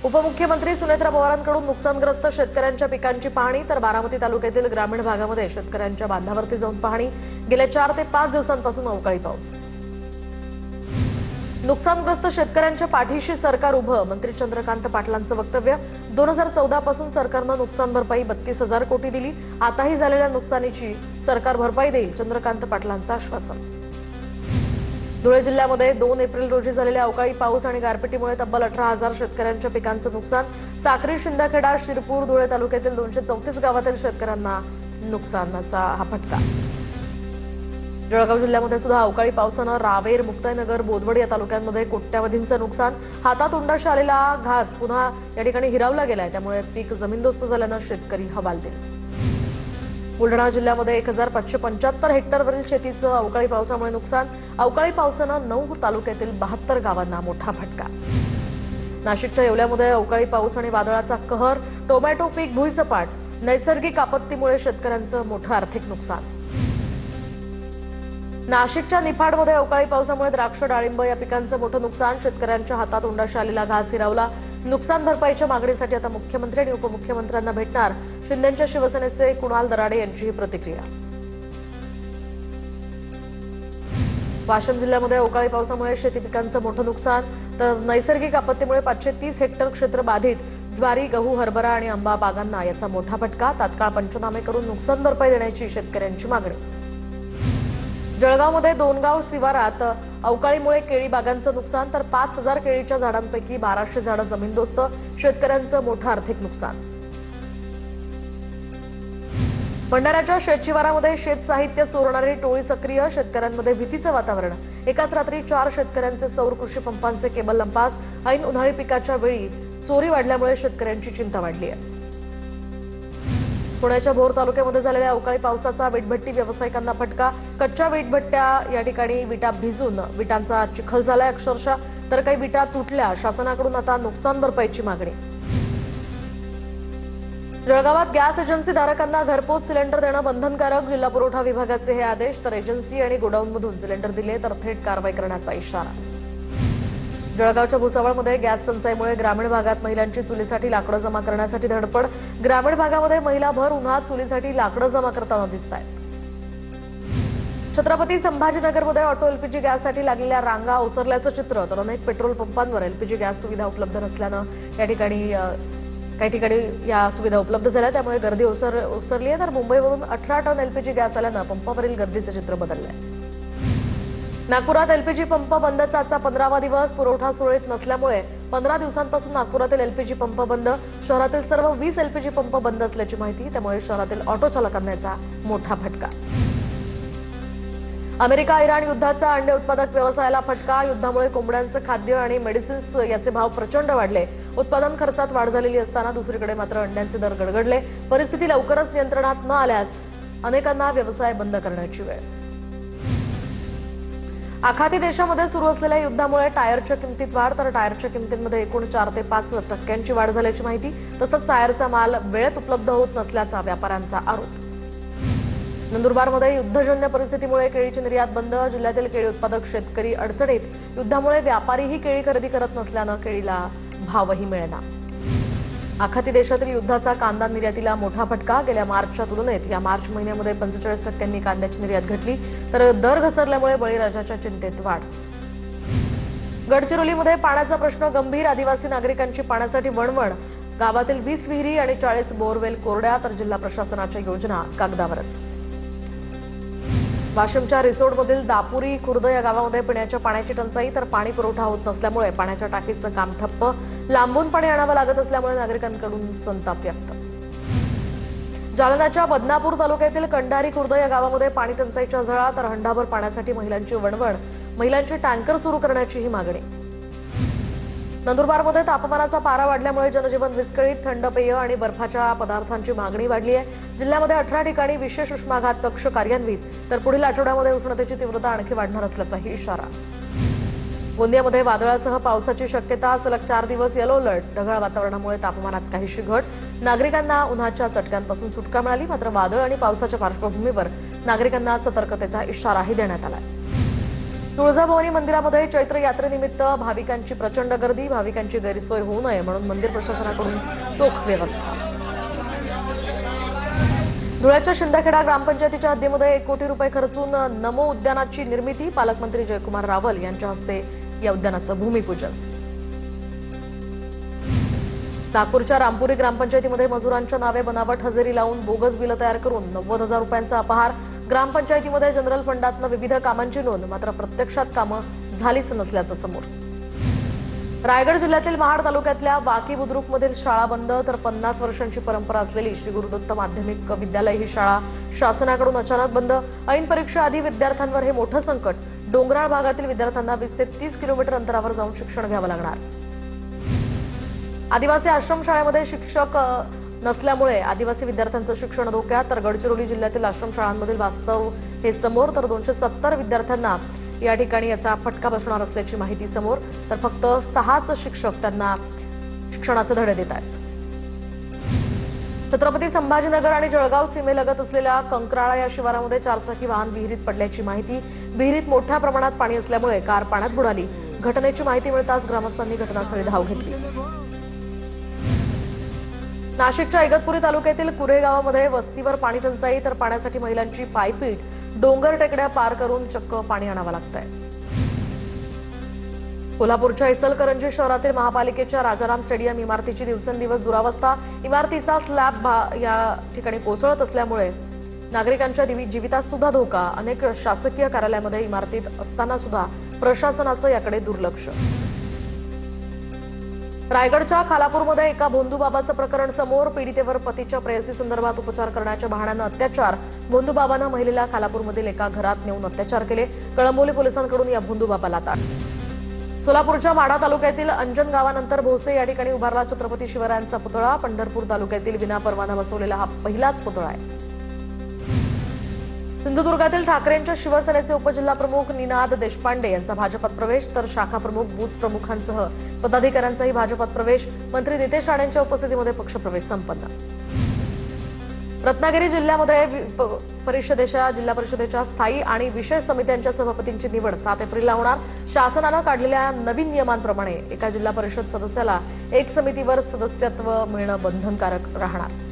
उपमुख्यमंत्री सुनेत्रा पवारांकडून नुकसानग्रस्त शेतकऱ्यांच्या पिकांची पाहणी तर बारामती तालुक्यातील ग्रामीण भागामध्ये शेतकऱ्यांच्या बांधावरती जाऊन पाहणी। गेल्या 4 ते 5 दिवसांपासून अवकाळी पाऊस। नुकसानग्रस्त शेतकऱ्यांच्या पाठीशी सरकार उभं, मंत्री चंद्रकांत पाटलांचं वक्तव्य। 2014 पासून सरकारनं नुकसान भरपाई 32,000 कोटी दिली, आताही झालेल्या नुकसानीची सरकार भरपाई देईल, चंद्रकांत पाटलांचं आश्वासन। धुळे जिल्ह्यामध्ये 2 एप्रिल रोजी झालेल्या अवकाळी पाऊस आणि गारपिटीमुळे तब्बल 18,000 शेतकऱ्यांच्या पिकांचं नुकसान। साक्री, शिंदखेडा, शिरपूर, धुळे तालुक्यातील 234 गावातील शेतकऱ्यांना नुकसानाचा हा फटका। जळगाव जिल्ह्यामध्ये सुद्धा अवकाळी पावसानं रावेर, मुक्ताईनगर, बोदवड या तालुक्यांमध्ये कोट्यावधींचं नुकसान। हातातोंडाशी आलेला घास पुन्हा या ठिकाणी हिरावला गेलाय, त्यामुळे पीक जमीनदोस्त झाल्यानं शेतकरी हवालदिल। बुलढाणा जिल्ह्यामध्ये 1575 हेक्टरवरील शेतीचं अवकाळी पावसामुळे नुकसान। अवकाळी पावसानं 9 तालुक्यातील 72 गावांना मोठा फटका। नाशिकच्या येवल्यामध्ये अवकाळी पाऊस आणि वादळाचा कहर, टोमॅटो पीक भुईसपाट। नैसर्गिक आपत्तीमुळे शेतकऱ्यांचं मोठं आर्थिक नुकसान। नाशिकच्या निफाडमध्ये अवकाळी पावसामुळे द्राक्ष, डाळिंब या पिकांचं मोठं नुकसान। शेतकऱ्यांच्या हातातोंडाशी आलेला घास हिरावला। नुकसान भरपाईच्या मागणीसाठी आता मुख्यमंत्री आणि उपमुख्यमंत्र्यांना भेटणार शिंदेच्या शिवसेनेचे कुणाल दराडे यांची ही प्रतिक्रिया। वाशिम जिल्ह्यामध्ये अवकाळी पावसामुळे शेती पिकांचं मोठं नुकसान तर नैसर्गिक आपत्तीमुळे 530 हेक्टर क्षेत्र बाधित। ज्वारी, गहू, हरभरा आणि आंबा बागांना याचा मोठा फटका। तात्काळ पंचनामे करून नुकसान भरपाई देण्याची शेतकऱ्यांची मागणी। जळगावमध्ये दोनगाव शिवारात अवकाळीमुळे केळी बागांचं नुकसान तर 5,000 केळीच्या झाडांपैकी 1200 झाडं जमीनदोस्त। शेतकऱ्यांचं मोठं आर्थिक नुकसान। भंडाऱ्याच्या शेतशिवारामध्ये शेत साहित्य चोरणारी टोळी सक्रिय। शेतकऱ्यांमध्ये भीतीचं वातावरण। एकाच रात्री 4 शेतकऱ्यांचे सौर कृषी पंपांचे केबल लंपास। ऐन उन्हाळी पिकाच्या वेळी चोरी वाढल्यामुळे शेतकऱ्यांची चिंता वाढली आहे। पुण्याच्या भोर तालुक्यामध्ये झालेल्या अवकाळी पावसाचा वीटभट्टी व्यावसायिकांना फटका। कच्च्या वीटभट्ट्या या ठिकाणी विटा भिजून विटांचा चिखल झालाय अक्षरशः, तर काही विटा तुटल्या। शासनाकडून आता नुकसान भरपाईची मागणी। जळगावात गॅस एजन्सी धारकांना घरपोच सिलेंडर देणं बंधनकारक। जिल्हा पुरवठा विभागाचे हे आदेश, तर एजन्सी आणि गोडाऊनमधून सिलेंडर दिले तर थेट कारवाई करण्याचा इशारा। जळगावच्या भुसावळमध्ये गॅस टंचाईमुळे ग्रामीण भागात महिलांची चुलीसाठी लाकडं जमा करण्यासाठी धडपड। ग्रामीण भागामध्ये महिला भर उन्हात चुलीसाठी लाकडं जमा करताना दिसतायत। छत्रपती संभाजीनगरमध्ये ऑटो एलपीजी गॅससाठी लागलेल्या रांगा ओसरल्याचं चित्र, तर अनेक पेट्रोल पंपांवर एलपीजी गॅस सुविधा उपलब्ध नसल्यानं काही ठिकाणी या सुविधा उपलब्ध झाल्या, त्यामुळे गर्दी ओसरली आहे। तर मुंबईवरून 18 टन एलपीजी गॅस आल्यानं पंपावरील गर्दीचं चित्र बदललंय। नागपुरात एलपीजी पंप बंदचा आजचा 15वा दिवस। पुरवठा सुरळीत नसल्यामुळे 15 दिवसांपासून नागपुरातील एलपीजी पंप बंद। शहरातील सर्व 20 एलपीजी पंप बंद असल्याची माहिती, त्यामुळे शहरातील ऑटो चालकांना याचा मोठा फटका। अमेरिका इराण युद्धाचा अंडे उत्पादक व्यवसायाला फटका। युद्धामुळे कोंबड्यांचं खाद्य आणि मेडिसिन्स याचे भाव प्रचंड वाढले। उत्पादन खर्चात वाढ झालेली असताना दुसरीकडे मात्र अंड्यांचे दर गडगडले। परिस्थिती लवकरच नियंत्रणात न आल्यास अनेकांना व्यवसाय बंद करण्याची वेळ। आखाती देशामध्ये सुरू असलेल्या युद्धामुळे टायरच्या किमतीत वाढ, तर टायरच्या किमतींमध्ये एकूण 4 ते 5% वाढ झाल्याची माहिती। तसंच टायरचा माल वेळेत उपलब्ध होत नसल्याचा व्यापाऱ्यांचा आरोप। नंदुरबारमध्ये युद्धजन्य परिस्थितीमुळे केळीची निर्यात बंद। जिल्ह्यातील केळी उत्पादक शेतकरी अडचणीत। युद्धामुळे व्यापारीही केळी खरेदी करत नसल्यानं केळीला भावही मिळेना। आखाती देशातील युद्धाचा कांदा निर्यातीला मोठा फटका। गेल्या मार्चच्या तुलनेत या मार्च महिन्यामध्ये 45% कांद्याची निर्यात घटली, तर दर घसरल्यामुळे बळीराजाच्या चिंतेत वाढ। गडचिरोलीमध्ये पाण्याचा प्रश्न गंभीर। आदिवासी नागरिकांची पाण्यासाठी वणवण। गावातील 20 विहिरी आणि 40 बोरवेल कोरड्या, तर जिल्हा प्रशासनाच्या योजना कागदावरच। वाशिमच्या रिसोडमधील दापुरी खुर्द या गावामध्ये पिण्याच्या पाण्याची टंचाई, तर पाणी पुरवठा होत नसल्यामुळे पाण्याच्या टाकीचं काम ठप्प। लांबून पाणी आणावं लागत असल्यामुळे नागरिकांकडून संताप व्यक्त। जालन्याच्या बदनापूर तालुक्यातील कंडारी खुर्द या गावामध्ये पाणी टंचाईच्या झळा, तर हंडाभर पाण्यासाठी महिलांची वणवण। महिलांची टँकर सुरू करण्याचीही मागणी। नंदुरबारमध्ये तापमानाचा पारा वाढल्यामुळे जनजीवन विस्कळीत। थंड पेय आणि बर्फाच्या पदार्थांची मागणी वाढली आहे। जिल्ह्यामध्ये 18 ठिकाणी विशेष उष्माघात कक्ष कार्यान्वित, तर पुढील आठवड्यामध्ये उष्णतेची तीव्रता आणखी वाढणार असल्याचाही इशारा। गोंदियामध्ये वादळासह पावसाची शक्यता। सलग 4 दिवस येलो अलर्ट। ढगाळ वातावरणामुळे तापमानात काहीशी घट। नागरिकांना उन्हाच्या चटक्यांपासून सुटका मिळाली, मात्र वादळ आणि पावसाच्या पार्श्वभूमीवर नागरिकांना सतर्कतेचा इशाराही देण्यात आला। तुळजाभवानी मंदिरामध्ये चैत्र यात्रेनिमित्त भाविकांची प्रचंड गर्दी. भाविकांची गैरसोय होऊ नये म्हणून मंदिर प्रशासनाकडून चोख व्यवस्था. धुळ्याच्या शिंदखेडा ग्रामपंचायतीच्या हद्दीमध्ये 1 कोटी रुपये खर्चून नमो उद्यानाची निर्मिती. पालकमंत्री जयकुमार रावल यांच्या हस्ते या उद्यानाचं भूमिपूजन. नागपूरच्या रामपुरी ग्रामपंचायतीमध्ये मजुरांच्या नावे बनावट हजेरी लावून बोगस बिलं तयार करून 90,000 रुपयांचा अपहार. ग्रामपंचायतीमध्ये जनरल फंडातनं विविध कामांची नोंद, मात्र प्रत्यक्षात कामं झालीच नसल्याचं समोर. रायगड जिल्ह्यातील महाड तालुक्यातल्या वाकी बुद्रुकमधील शाळा बंद, तर 50 वर्षांची परंपरा असलेली श्री गुरुदत्त माध्यमिक विद्यालय ही शाळा शासनाकडून अचानक बंद. ऐन परीक्षेआधी विद्यार्थ्यांवर हे मोठं संकट. डोंगराळ भागातील विद्यार्थ्यांना 20 ते 30 किलोमीटर अंतरावर जाऊन शिक्षण घ्यावं लागणार. आदिवासी आश्रमशाळेमध्ये शिक्षक नसल्यामुळे आदिवासी विद्यार्थ्यांचं शिक्षण धोक्यात. तर गडचिरोली जिल्ह्यातील आश्रमशाळांमधील वास्तव हे समोर. तर 270 विद्यार्थ्यांना या ठिकाणी याचा फटका बसणार असल्याची माहिती समोर. तर फक्त 6च शिक्षक त्यांना शिक्षणाचे धडे देत आहेत. छत्रपती संभाजीनगर आणि जळगाव सीमेलगत असलेल्या कंकराळा या शिवारामध्ये 4 चाकी वाहन विहिरीत पडल्याची माहिती. विहिरीत मोठ्या प्रमाणात पाणी असल्यामुळे कार पाण्यात बुडाली. घटनेची माहिती मिळताच ग्रामस्थांनी घटनास्थळी धाव घेतली. नाशिकच्या इगतपुरी तालुक्यातील कुरे गावामध्ये वस्तीवर पाणी टंचाई, तर पाण्यासाठी महिलांची पायपीट. डोंगर टेकड्या पार करून चक्क पाणी आणावं लागतंय. कोल्हापूरच्या इचलकरंजी शहरातील महापालिकेच्या राजाराम स्टेडियम इमारतीची दिवसेंदिवस दुरावस्था. इमारतीचा स्लॅब या ठिकाणी कोसळत असल्यामुळे नागरिकांच्या जीवितास सुद्धा धोका. अनेक शासकीय कार्यालयामध्ये इमारतीत असताना सुद्धा प्रशासनाचं याकडे दुर्लक्ष. रायगडच्या खालापूरमध्ये एका भोंदूबाबाचं प्रकरण समोर. पीडितेवर पतीच्या प्रेयसी संदर्भात उपचार करण्याच्या बहाण्यानं अत्याचार. भोंदूबाबानं महिलेला खालापूरमधील एका घरात नेऊन अत्याचार केले. कळंबोली पोलिसांकडून या भोंदूबाबाला ताट. सोलापूरच्या माढा तालुक्यातील अंजन गावानंतर भोसे या ठिकाणी उभारला छत्रपती शिवरायांचा पुतळा. पंढरपूर तालुक्यातील विनापरवाना बसवलेला हा पहिलाच पुतळा आहे. सिंधुदुर्गातील ठाकरेंच्या शिवसेनेचे उपजिल्हाप्रमुख निनाद देशपांडे यांचा भाजपात प्रवेश. तर शाखा प्रमुख, बूथ प्रमुखांसह पदाधिकाऱ्यांचाही भाजपात प्रवेश. मंत्री नितेश राणेंच्या उपस्थितीमध्ये पक्षप्रवेश संपन्न. रत्नागिरी जिल्ह्यामध्ये जिल्हा परिषदेच्या स्थायी आणि विशेष समित्यांच्या सभापतींची निवड 7 एप्रिलला होणार. शासनानं काढलेल्या नवीन नियमांप्रमाणे एका जिल्हा परिषद सदस्याला 1 समितीवर सदस्यत्व मिळणं बंधनकारक राहणार.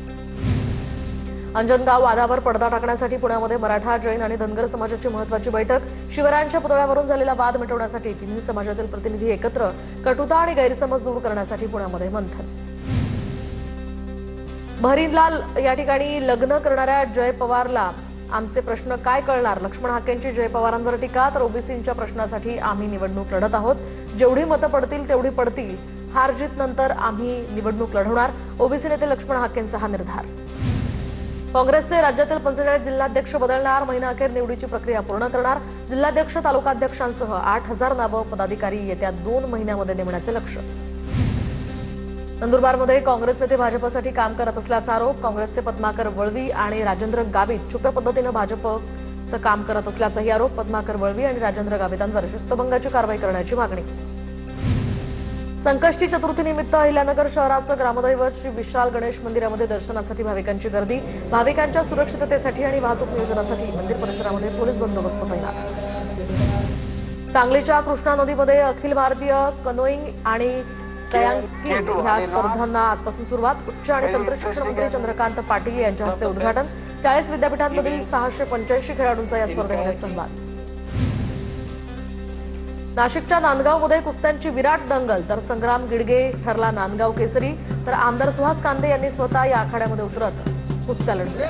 अंजनगाव वादावर पडदा टाकण्यासाठी पुण्यामध्ये मराठा, जैन आणि धनगर समाजाची महत्त्वाची बैठक. शिवरायांच्या पुतळ्यावरून झालेला वाद मिटवण्यासाठी तिन्ही समाजातील प्रतिनिधी एकत्र. कटुता आणि गैरसमज दूर करण्यासाठी पुण्यामध्ये मंथन. बहरीनलाल या ठिकाणी लग्न करणाऱ्या जय पवारला आमचे प्रश्न काय कळणार. लक्ष्मण हाकेंची जय पवारांवर टीका. तर ओबीसींच्या प्रश्नासाठी आम्ही निवडणूक लढत आहोत. जेवढी मतं पडतील तेवढी पडतील. हारजीत नंतर आम्ही निवडणूक लढवणार. ओबीसी नेते लक्ष्मण हाकेंचा हा निर्धार. काँग्रेसचे राज्यातील 45 जिल्हाध्यक्ष बदलणार. महिनाअखेर निवडीची प्रक्रिया पूर्ण करणार. जिल्हाध्यक्ष, तालुकाध्यक्षांसह 8,000 नावं पदाधिकारी येत्या 2 महिन्यामध्ये नेमण्याचे लक्ष्य. नंदुरबारमध्ये काँग्रेस नेते भाजपसाठी काम करत असल्याचा आरोप. काँग्रेसचे पद्माकर वळवी आणि राजेंद्र गावित छुप्या पद्धतीनं भाजपचं काम करत असल्याचाही आरोप. पद्माकर वळवी आणि राजेंद्र गावितांवर शिस्तभंगाची कारवाई करण्याची मागणी. संकष्टी चतुर्थीनिमित्त अहिल्यानगर शहराचं ग्रामदैवत श्री विशाल गणेश मंदिरामध्ये दर्शनासाठी भाविकांची गर्दी. भाविकांच्या सुरक्षिततेसाठी आणि वाहतूक नियोजनासाठी मंदिर परिसरामध्ये पोलीस बंदोबस्त तैनात. सांगलीच्या कृष्णा नदीमध्ये अखिल भारतीय कनोईंग आणि कयांकिंग ह्या स्पर्धांना आजपासून सुरुवात. उच्च आणि तंत्र शिक्षण मंत्री चंद्रकांत पाटील यांच्या हस्ते उद्घाटन. 40 विद्यापीठांमधील 685 खेळाडूंचा या स्पर्धेमध्ये सहभाग. नाशिकच्या नांदगावमध्ये कुस्त्यांची विराट दंगल. तर संग्राम गिडगे ठरला नांदगाव केसरी. तर आमदार सुहास कांदे यांनी स्वतः या आखाड्यामध्ये उतरत कुस्त्या लढवल्या.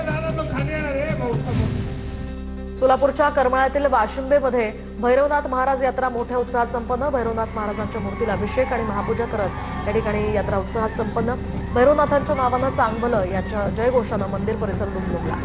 सोलापूरच्या करमाळ्यातील वाशिंबेमध्ये भैरवनाथ महाराज यात्रा मोठ्या उत्साहात संपन्न. भैरवनाथ महाराजांच्या मूर्तीला अभिषेक आणि महापूजा करत या ठिकाणी यात्रा उत्साहात संपन्न. भैरवनाथांच्या नावानं चांगभलं याच्या जयघोषानं मंदिर परिसर दुमदुमला.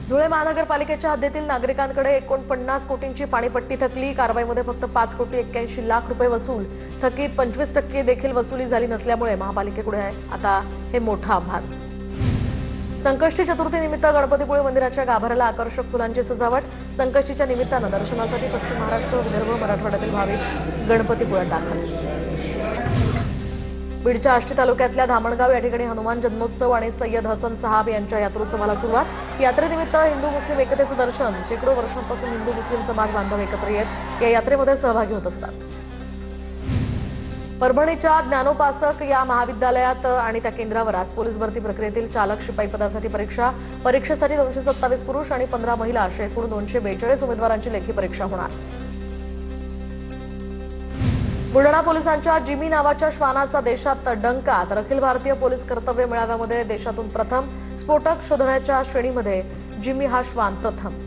धुळे महानगरपालिकेच्या हद्दीतील नागरिकांकडे 49 कोटींची पाणीपट्टी थकली. कारवाईमध्ये फक्त 5 कोटी 81 लाख रुपये वसूल. थकीत 25% देखील वसुली झाली नसल्यामुळे महापालिकेपुढे आता हे मोठं आव्हान. संकष्टी चतुर्थीनिमित्त गणपतीपुळे मंदिराच्या गाभाऱ्याला आकर्षक फुलांची सजावट. संकष्टीच्या निमित्तानं दर्शनासाठी पश्चिम महाराष्ट्र, विदर्भ, मराठवाड्यातील भाविक गणपतीपुळ्यात दाखल. बीडच्या आष्टी तालुक्यातल्या धामणगाव या ठिकाणी हनुमान जन्मोत्सव आणि सय्यद हसन साहब यांच्या यात्रोत्सवाला सुरुवात। यात्रेनिमित्त हिंदू मुस्लिम एकतेचं दर्शन। शेकडो वर्षांपासून हिंदू मुस्लिम समाज बांधव एकत्र येत या यात्रेमध्ये सहभागी होत असतात। परभणीच्या ज्ञानोपासक या महाविद्यालयात आणि त्या केंद्रावर आज पोलीस भरती प्रक्रियेतील चालक शिपाई पदासाठी परीक्षेसाठी 227 पुरुष आणि 15 महिला अशा एकूण 242 उमेदवारांची लेखी परीक्षा होणार। बुलढाणा पोलिसांच्या जिमी नावाच्या श्वानाचा देशात डंका। तर अखिल भारतीय पोलीस कर्तव्य मेळाव्यामध्ये देशातून प्रथम स्फोटक शोधण्याच्या श्रेणीमध्ये जिमी हा श्वान प्रथम।